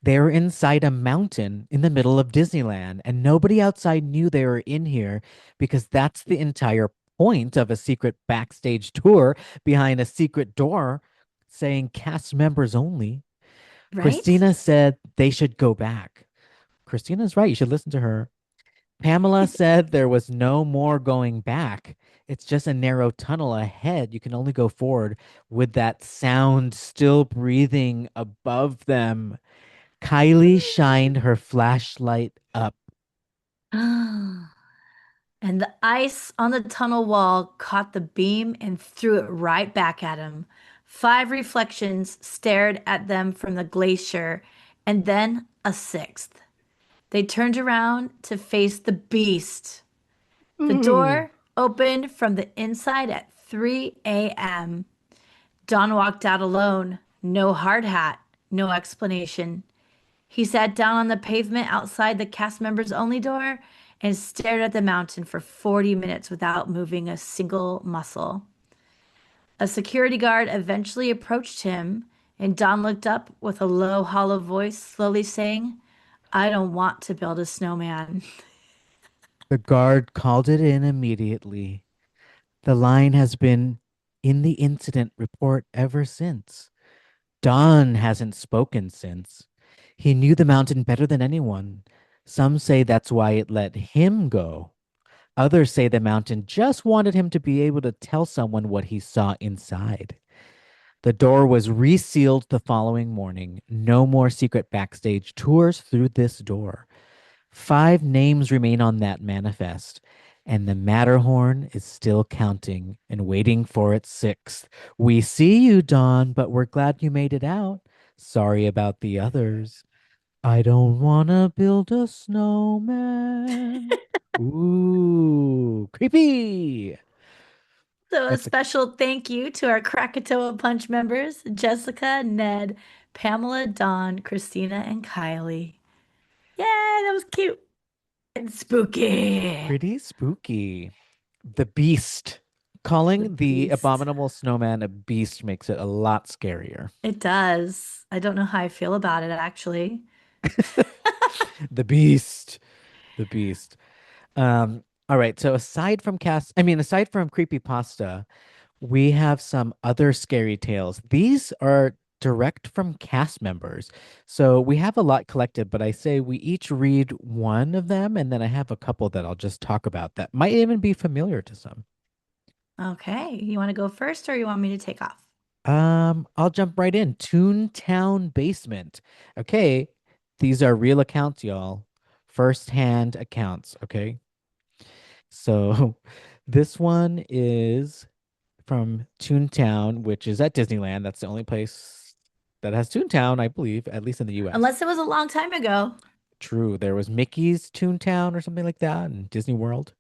S2: They were inside a mountain in the middle of Disneyland, and nobody outside knew they were in here because that's the entire point of a secret backstage tour behind a secret door saying cast members only.
S1: Right?
S2: Christina said they should go back. Christina's right. You should listen to her. Pamela said there was no more going back. It's just a narrow tunnel ahead. You can only go forward with that sound still breathing above them. Kylie shined her flashlight up.
S1: And the ice on the tunnel wall caught the beam and threw it right back at him. Five reflections stared at them from the glacier, and then a sixth. They turned around to face the beast. The
S2: Ooh.
S1: door opened from the inside at 3 a.m. Don walked out alone. No hard hat, no explanation. He sat down on the pavement outside the cast members only door and stared at the mountain for 40 minutes without moving a single muscle. A security guard eventually approached him, and Don looked up with a low, hollow voice, slowly saying, I don't want to build a snowman.
S2: The guard called it in immediately. The line has been in the incident report ever since. Don hasn't spoken since. He knew the mountain better than anyone. Some say that's why it let him go. Others say the mountain just wanted him to be able to tell someone what he saw inside. The door was resealed the following morning. No more secret backstage tours through this door. Five names remain on that manifest, and the Matterhorn is still counting and waiting for its sixth. We see you, Dawn, but we're glad you made it out. Sorry about the others. I don't want to build a snowman. Ooh, creepy.
S1: So, a
S2: That's a
S1: special thank you to our Krakatoa Punch members Jessica, Ned, Pamela, Dawn, Christina, and Kylie. Yay, that was cute and spooky.
S2: pretty spooky. The Beast.
S1: The
S2: Calling the
S1: beast.
S2: abominable snowman a beast makes it a lot scarier.
S1: It does. I don't know how I feel about it, actually.
S2: The Beast. The Beast. All right. So aside from Creepypasta, we have some other scary tales. These are direct from cast members. So we have a lot collected, but I say we each read one of them, and then I have a couple that I'll just talk about that might even be familiar to some.
S1: Okay, you want to go first or you want me to take off?
S2: I'll jump right in. Toontown Basement. Okay, these are real accounts, y'all. First-hand accounts, okay? So this one is from Toontown, which is at Disneyland. That's the only place that has Toontown, I believe, at least in the US.
S1: Unless it was a long time ago.
S2: True. There was Mickey's Toontown or something like that in Disney World.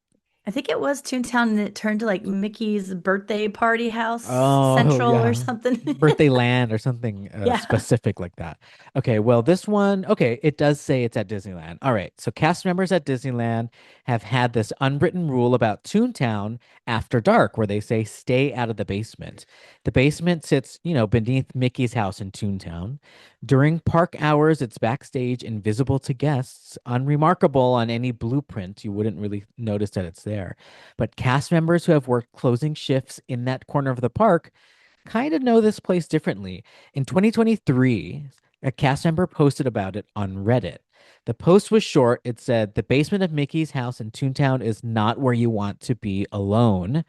S1: I think it was Toontown and it turned to like Mickey's birthday party house
S2: Oh,
S1: central or
S2: yeah.
S1: something.
S2: Birthday Land or something
S1: Yeah.
S2: specific like that. Okay, well, this one, okay, it does say it's at Disneyland. All right, so cast members at Disneyland have had this unwritten rule about Toontown after dark where they say stay out of the basement. The basement sits, beneath Mickey's house in Toontown. During park hours, it's backstage, invisible to guests, unremarkable on any blueprint. You wouldn't really notice that it's there. But cast members who have worked closing shifts in that corner of the park kind of know this place differently. In 2023, a cast member posted about it on Reddit. The post was short. It said, the basement of Mickey's house in Toontown is not where you want to be alone.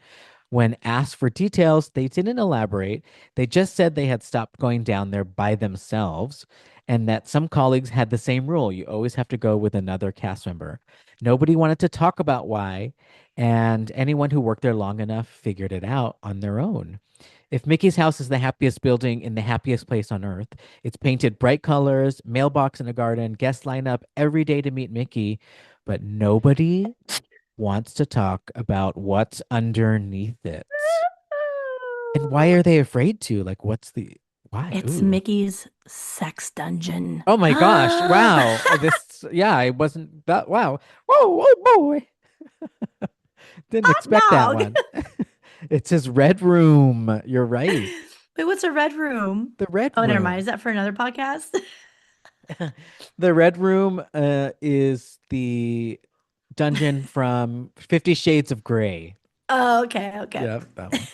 S2: When asked for details, they didn't elaborate. They just said they had stopped going down there by themselves and that some colleagues had the same rule. You always have to go with another cast member. Nobody wanted to talk about why, and anyone who worked there long enough figured it out on their own. If Mickey's house is the happiest building in the happiest place on earth, it's painted bright colors, mailbox in a garden, guests line up every day to meet Mickey, but nobody wants to talk about what's underneath it. And why are they afraid to? Like, what's the why?
S1: It's
S2: Ooh.
S1: Mickey's sex dungeon.
S2: Oh my gosh. Wow. This, yeah, I wasn't that, wow. Whoa, whoa, boy. Didn't
S1: Hot
S2: expect that
S1: dog.
S2: one. It's his red room. You're right.
S1: Wait, what's a red room?
S2: The red
S1: Oh, never mind.
S2: room.
S1: Is that for another podcast?
S2: The red room is the dungeon from 50 Shades of Grey.
S1: Oh, okay, okay.
S2: Yeah, that one.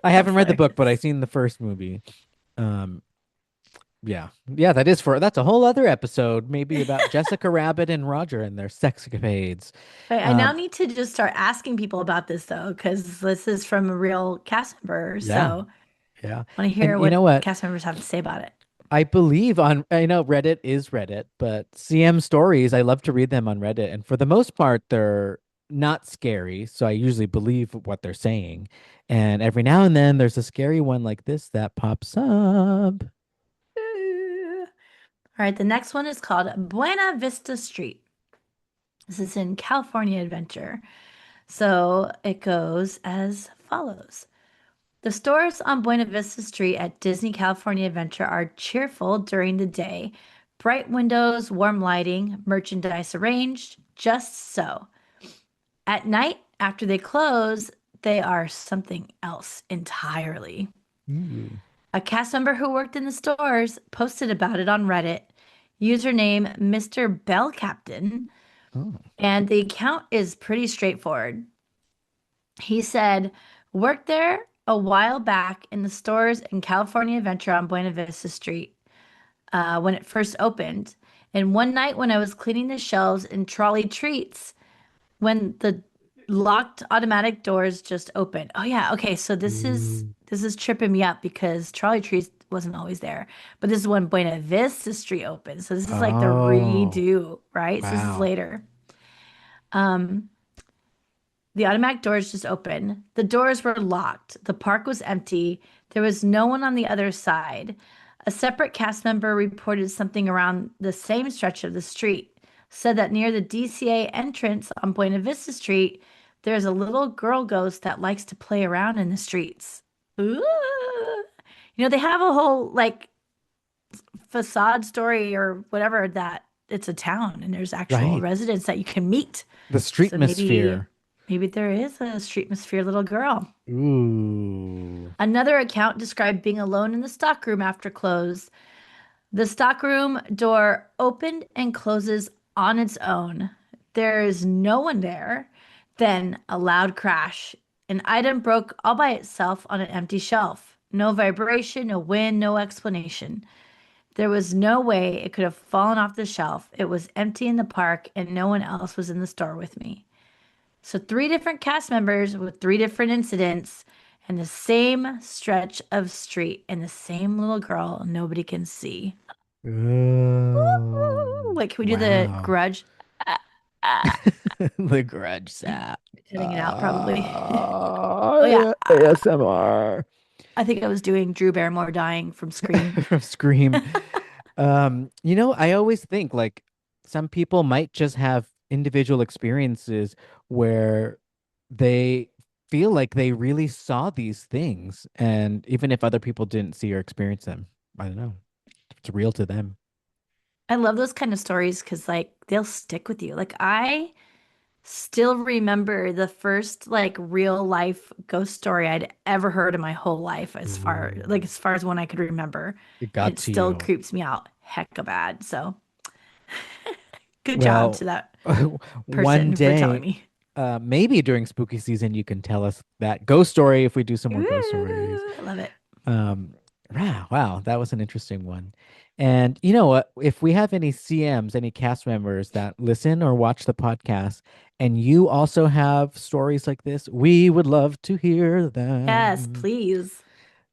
S2: I
S1: That's
S2: haven't read the book, but I've
S1: hilarious.
S2: seen the first movie. Um, yeah. Yeah, that's a whole other episode, maybe about Jessica Rabbit and Roger and their sexcapades.
S1: Wait, I now
S2: Um,
S1: need to just start asking people about this though, because this is from a real cast member.
S2: yeah,
S1: So
S2: yeah.
S1: I want to
S2: And
S1: hear
S2: you
S1: what
S2: know what?
S1: cast members have to say about it.
S2: I believe on, I know Reddit is Reddit, but CM stories, I love to read them on Reddit. And for the most part, they're not scary. So I usually believe what they're saying. And every now and then there's a scary one like this that pops up.
S1: All right, the next one is called Buena Vista Street. This is in California Adventure. So it goes as follows. The stores on Buena Vista Street at Disney California Adventure are cheerful during the day. Bright windows, warm lighting, merchandise arranged, just so. At night, after they close, they are something else entirely.
S2: Ooh.
S1: A cast member who worked in the stores posted about it on Reddit. Username Mr. Bell Captain.
S2: Oh.
S1: And the account is pretty straightforward. He said, worked there a while back in the stores in California Adventure on Buena Vista Street when it first opened. And one night when I was cleaning the shelves in Trolley Treats, when the locked automatic doors just opened. Oh yeah, okay. So
S2: Ooh.
S1: this is tripping me up because Trolley Treats wasn't always there, but this is when Buena Vista Street opened. So this is like the
S2: Oh,
S1: redo, right? So this is
S2: wow.
S1: later. Um, the automatic doors just opened. The doors were locked. The park was empty. There was no one on the other side. A separate cast member reported something around the same stretch of the street. Said that near the DCA entrance on Buena Vista Street, there's a little girl ghost that likes to play around in the streets. Ooh. You know, they have a whole like facade story or whatever that it's a town and there's actual
S2: Right.
S1: residents that you can meet.
S2: The street
S1: So maybe
S2: atmosphere.
S1: maybe there is a streetmosphere little girl.
S2: Ooh.
S1: Another account described being alone in the stockroom after close. The stockroom door opened and closes on its own. There is no one there. Then a loud crash. An item broke all by itself on an empty shelf. No vibration, no wind, no explanation. There was no way it could have fallen off the shelf. It was empty in the park, and no one else was in the store with me. So, three different cast members with three different incidents and the same stretch of street and the same little girl nobody can see.
S2: Oh,
S1: Wait, can we do the
S2: wow.
S1: grudge? Ah, ah.
S2: The grudge sap.
S1: Cutting it out, probably. Oh, yeah.
S2: Yeah, ASMR
S1: I think I was doing Drew Barrymore dying from Scream.
S2: from Scream. I always think like some people might just have individual experiences where they feel like they really saw these things, and even if other people didn't see or experience them, I don't know, it's real to them.
S1: I love those kind of stories because, like, they'll stick with you. Like, I still remember the first like real life ghost story I'd ever heard in my whole life
S2: Ooh,
S1: as far as one I could remember.
S2: it
S1: And
S2: got
S1: it
S2: to
S1: still
S2: you.
S1: creeps me out hecka bad. So good job to
S2: Well,
S1: that
S2: one
S1: person for telling
S2: day,
S1: me.
S2: maybe during spooky season, you can tell us that ghost story if we do some more ghost stories.
S1: Ooh, I love it.
S2: Um, wow, that was an interesting one. And you know what? If we have any CMs, any cast members that listen or watch the podcast, and you also have stories like this, we would love to hear
S1: Yes,
S2: them.
S1: please.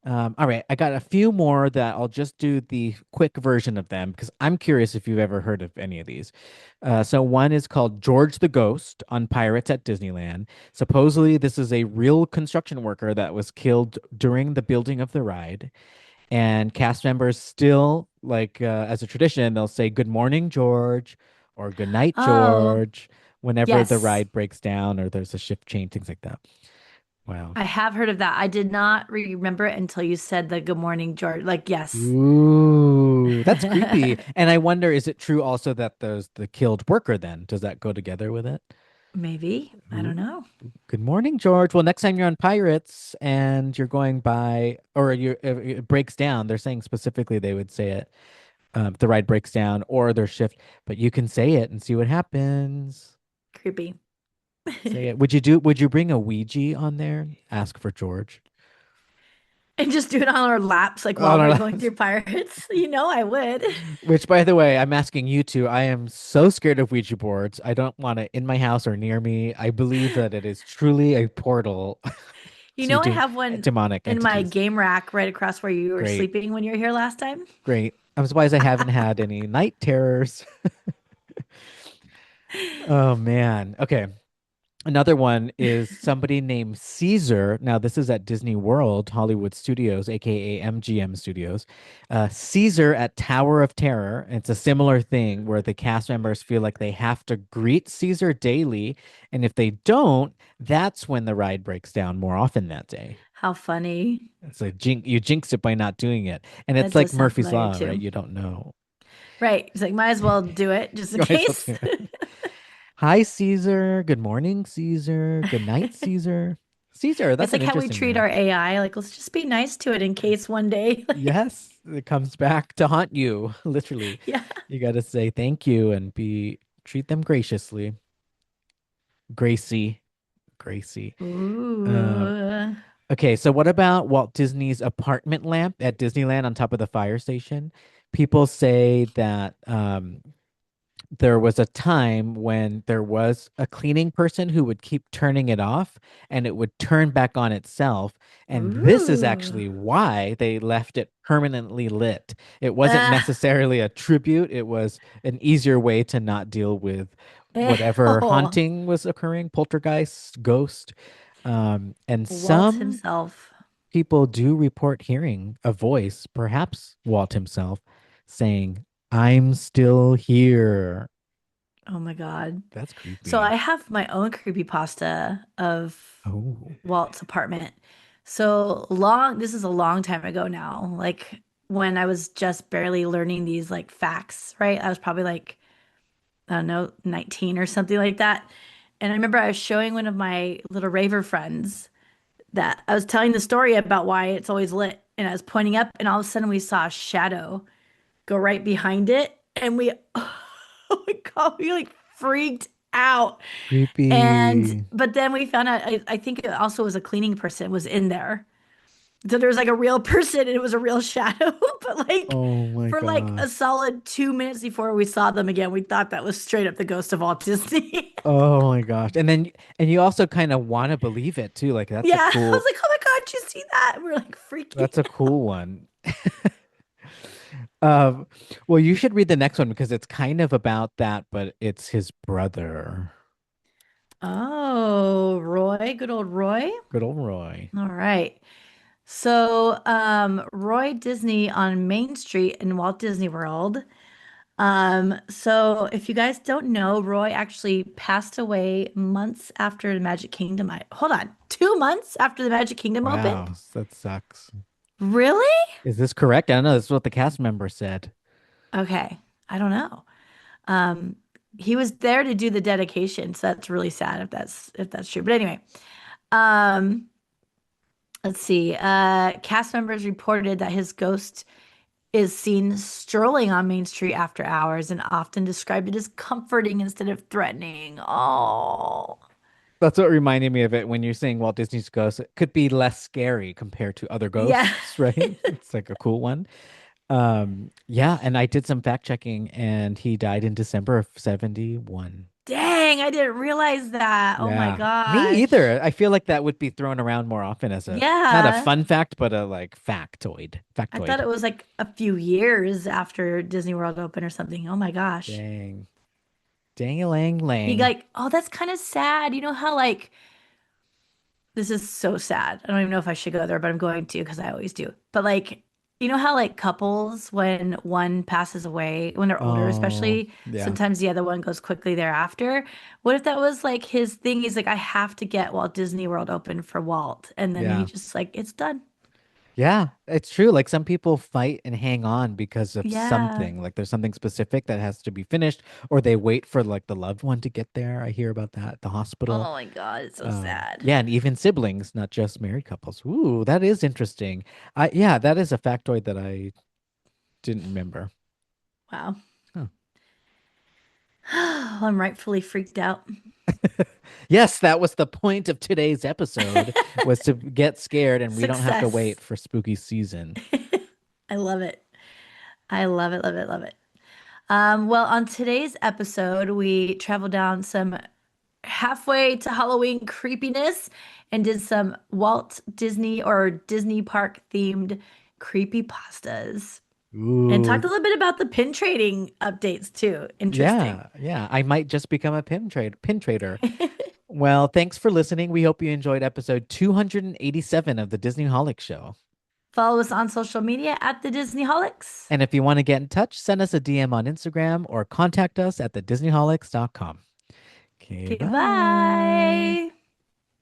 S2: All right, I got a few more that I'll just do the quick version of them because I'm curious if you've ever heard of any of these. So one is called George the Ghost on Pirates at Disneyland. Supposedly, this is a real construction worker that was killed during the building of the ride, and cast members still as a tradition, they'll say "Good morning, George" or "Good night,
S1: Oh,
S2: George" whenever the
S1: yes.
S2: ride breaks down or there's a shift change, things like that. Wow.
S1: I have heard of that. I did not remember it until you said the good morning, George. Like, yes.
S2: Ooh, that's creepy. And I wonder, is it true also that there's the killed worker then? Does that go together with it?
S1: Maybe. I don't
S2: Ooh.
S1: know.
S2: Good morning, George. Well, next time you're on Pirates and you're going by, or if it breaks down, they're saying specifically they would say it. If the ride breaks down or their shift, but you can say it and see what happens.
S1: Creepy.
S2: Say it. Would you bring a Ouija on there? Ask for George.
S1: And just do it on our laps, like
S2: Oh
S1: while we're
S2: no,
S1: going through Pirates. You know, I would.
S2: which, by the way, I'm asking you to. I am so scared of Ouija boards. I don't want it in my house or near me. I believe that it is truly a portal
S1: You
S2: to
S1: know, I have one
S2: demonic
S1: in my
S2: entities.
S1: game rack right across where you were
S2: Great,
S1: sleeping when you were here last time.
S2: great. I'm surprised I haven't had any night terrors. Oh man. Okay. Another one is somebody named Caesar. Now, this is at Disney World, Hollywood Studios, aka MGM Studios. Caesar at Tower of Terror. It's a similar thing where the cast members feel like they have to greet Caesar daily. And if they don't, that's when the ride breaks down more often that day.
S1: How funny.
S2: It's like you jinx it by not doing it. And
S1: That
S2: it's
S1: does
S2: like
S1: sound
S2: Murphy's
S1: familiar
S2: Law, right?
S1: too.
S2: You don't know.
S1: Right. It's like, might as well do it just in
S2: You might as well
S1: case.
S2: do it. Hi, Caesar. Good morning, Caesar. Good night, Caesar. Caesar, that's
S1: It's
S2: an
S1: like how we
S2: interesting
S1: treat
S2: name.
S1: our AI. Like, let's just be nice to it in case one day.
S2: Yes, it comes back to haunt you, literally.
S1: Yeah.
S2: You got to say thank you and be treat them graciously. Gracie, Gracie. Um,
S1: Ooh.
S2: okay, so what about Walt Disney's apartment lamp at Disneyland on top of the fire station? People say that there was a time when there was a cleaning person who would keep turning it off and it would turn back on itself. And this is
S1: Ooh.
S2: actually why they left it permanently lit. It wasn't
S1: Uh,
S2: necessarily a tribute, it was an easier way to not deal with whatever
S1: ew.
S2: haunting was occurring, poltergeist, ghost. And
S1: Walt
S2: some
S1: himself.
S2: people do report hearing a voice, perhaps Walt himself, saying, "I'm still here."
S1: Oh my God.
S2: That's
S1: So
S2: creepy.
S1: I have my own creepypasta of
S2: Oh,
S1: Walt's apartment. So long, this is a long time ago now. Like when I was just barely learning these like facts, right? I was probably like, I don't know, 19 or something like that. And I remember I was showing one of my little raver friends that I was telling the story about why it's always lit. And I was pointing up, and all of a sudden we saw a shadow go right behind it. And we, oh my God, we like freaked out. And,
S2: creepy.
S1: but then we found out, I think it also was a cleaning person was in there. So there was like a real person and it was a real shadow. But like
S2: Oh my
S1: for like a
S2: gosh.
S1: solid 2 minutes before we saw them again, we thought that was straight up the ghost of Walt Disney.
S2: Oh my gosh. And you also kind of want to believe it too. Like
S1: Yeah. I was like, oh my God, did you see that? And we are like freaking
S2: that's a
S1: out.
S2: cool one. Um, well, you should read the next one because it's kind of about that, but it's his brother.
S1: Oh, Roy, good old Roy.
S2: Good old Roy.
S1: All right. So, Roy Disney on Main Street in Walt Disney World. So if you guys don't know, Roy actually passed away months after the Magic Kingdom. Hold on, 2 months after the Magic Kingdom opened?
S2: Wow, that sucks.
S1: Really?
S2: Is this correct? I don't know. This is what the cast member said.
S1: Okay, I don't know. Um, he was there to do the dedication, so that's really sad if that's true. But anyway, um, let's see. Cast members reported that his ghost is seen strolling on Main Street after hours and often described it as comforting instead of threatening. Oh,
S2: That's what reminded me of it when you're saying Walt Disney's ghost. It could be less scary compared to other
S1: yeah.
S2: ghosts, right? It's like a cool one. Yeah, and I did some fact checking and he died in December of 71.
S1: Dang, I didn't realize that. Oh my
S2: Yeah. Me
S1: gosh.
S2: either. I feel like that would be thrown around more often as a not a
S1: Yeah.
S2: fun fact, but a like factoid.
S1: I thought
S2: Factoid.
S1: it was like a few years after Disney World opened or something. Oh my gosh.
S2: Dang. Dang-a-lang
S1: He
S2: lang.
S1: like, oh, that's kind of sad. You know how like this is so sad. I don't even know if I should go there, but I'm going to because I always do. But like, you know how like couples, when one passes away, when they're older,
S2: Oh,
S1: especially,
S2: yeah.
S1: sometimes the other one goes quickly thereafter. What if that was like his thing? He's like, I have to get Walt Disney World open for Walt. And then he
S2: Yeah.
S1: just like, it's done.
S2: Yeah, it's true. Like some people fight and hang on because of
S1: Yeah.
S2: something. Like there's something specific that has to be finished, or they wait for like the loved one to get there. I hear about that at the hospital.
S1: Oh my God, it's so sad.
S2: Yeah, and even siblings, not just married couples. Ooh, that is interesting. Yeah, that is a factoid that I didn't remember.
S1: Wow.
S2: Huh.
S1: I'm rightfully freaked out.
S2: Yes, that was the point of today's episode was to get scared and we don't have to wait
S1: Success.
S2: for spooky season.
S1: I love it. I love it, love it, love it. Well, on today's episode, we traveled down some halfway to Halloween creepiness and did some Walt Disney or Disney park themed creepy pastas and talked
S2: Ooh,
S1: a little bit about the pin trading updates too. Interesting.
S2: yeah, yeah. I might just become a pin trader. Well, thanks for listening. We hope you enjoyed episode 287 of the Disney Holic Show.
S1: Follow us on social media at the Disneyholics.
S2: And if you want to get in touch, send us a DM on Instagram or contact us at thedisneyholics.com. Okay,
S1: Okay,
S2: bye.
S1: bye.